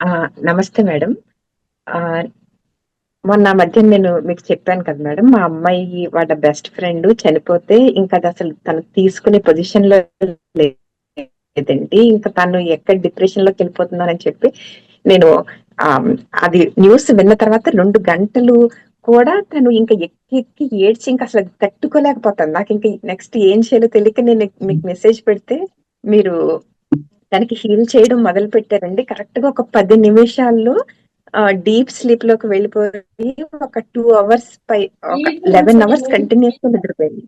ఆ! నమస్తే మేడం. ఆహ్, మొన్న మధ్య నేను మీకు చెప్పాను కదా మేడం. మా అమ్మాయి వాళ్ళ బెస్ట్ ఫ్రెండ్ చనిపోతే ఇంకదసలు తను తీసుకునే పొజిషన్‌లో లేదండి. ఇంక తను ఎక్కడ డిప్రెషన్‌లోకెళ్ళిపోతున్నారని చెప్పి నేను ఆహ్, అది న్యూస్ విన్న తర్వాత 2 గంటలు కూడా తను ఇంక ఎక్కి ఎక్కి ఏడ్చి ఇంకసలు తట్టుకోలేకపోతాను. నాకింక నెక్స్ట్ ఏం చేయాలో తెలియక నేను మీకు మెసేజ్ పెడితే మీరు దానికి హీల్ చేయడం మొదలుపెట్టారండి. కరెక్ట్‌గా ఒక 10 నిమిషాల్లో డీప్ స్లీప్‌లోకి వెళ్ళిపోయి ఒక 2 అవర్స్ ఒక 11 అవర్స్ కంటిన్యూయస్‌గా నిద్రపోయింది.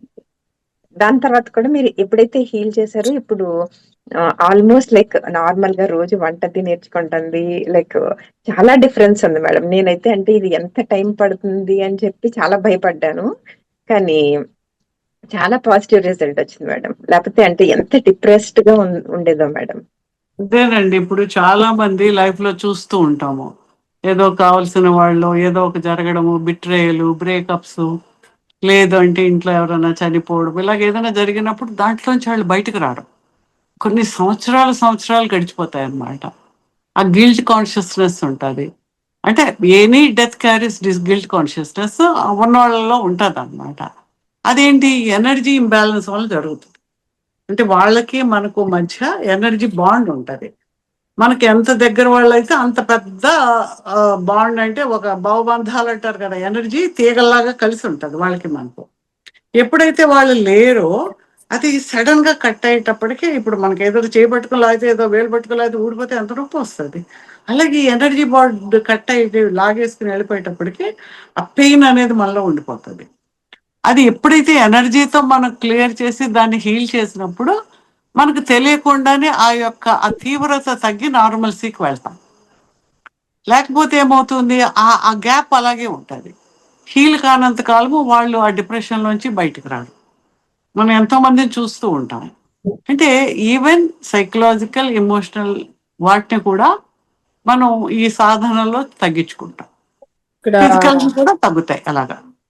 దాని తర్వాత కూడా మీరు ఎప్పుడైతే హీల్ చేసారో ఇప్పుడు ఆల్‌మోస్ట్ లైక్ నార్మల్‌గా రోజు వంటది నేర్చుకుంటుంది. లైక్ చాలా డిఫరెన్స్ ఉంది మేడం. నేనైతే అంటే ఇది ఎంత టైం పడుతుంది అని చెప్పి చాలా భయపడ్డాను. కానీ చాలా పాజిటివ్ రిజల్ట్ వచ్చింది మేడం. లేపోతే అంటే ఎంత డిప్రెస్డ్‌గా ఉండేదో మేడం. అంతేనండి. ఇప్పుడు చాలా మంది లైఫ్‌లో చూస్తూ ఉంటాము. ఏదో కావాల్సిన వాళ్ళు ఏదో ఒక జరగడము, బిట్రేయలు, బ్రేకప్సు, లేదు అంటే ఇంట్లో ఎవరైనా చనిపోవడం ఇలాగ ఏదైనా జరిగినప్పుడు దాంట్లోంచి వాళ్ళు బయటకు రారు. కొన్ని సంవత్సరాలు గడిచిపోతాయన్నమాట. ఆ గిల్ట్ కాన్షియస్‌నెస్ ఉంటది. అంటే any death carries guilt consciousness ఉన్నోళ్ళలో ఉంటదన్నమాట. అదేంటి ఎనర్జీ ఇంబాలన్స్ వల్ల జరుగుతుంది. అంటే వాళ్ళకి మనకు మధ్య ఎనర్జీ బాండ్ ఉంటది. మనకి ఎంత దగ్గర వాళ్ళైతే అంత పెద్ద బాండ్, అంటే ఒక భవబంధాలు అంటారు కదా, ఎనర్జీ తీగల్లాగా కలిసి ఉంటది వాళ్ళకి మనకు. ఎప్పుడైతే వాళ్ళు లేరో అది సడన్ గా కట్ అయ్యేటప్పటికి ఇప్పుడు మనకి ఏదో చేపట్టుకుని లాగితే ఏదో వేలు పట్టుకుని లాగితే ఊడిపోతే ఎంత నొప్పి వస్తుంది. అలాగే ఎనర్జీ బాండ్ కట్ అయ్యి లాగేసుకుని వెళ్ళిపోయేటప్పటికి ఆ పెయిన్ అనేది మనలో ఉండిపోతుంది. అది ఎప్పుడైతే ఎనర్జీతో మనం క్లియర్ చేసి దాన్ని హీల్ చేసినప్పుడు మనకు తెలియకుండానే ఆ తీవ్రత తగ్గి నార్మల్సీకి వెళ్తాం. లేకపోతే ఏమవుతుంది, ఆ గ్యాప్ అలాగే ఉంటుంది. హీల్ కానంత కాలము వాళ్ళు ఆ డిప్రెషన్ నుంచి బయటకు రారు. మనం ఎంతో మందిని చూస్తూ ఉంటాం. అంటే ఈవెన్ సైకలాజికల్, ఎమోషనల్ వాటిని కూడా మనం ఈ సాధనలో తగ్గించుకుంటాం. ఇక్కడ ఫిజికల్ కూడా తగ్గుతాయి అలాగా.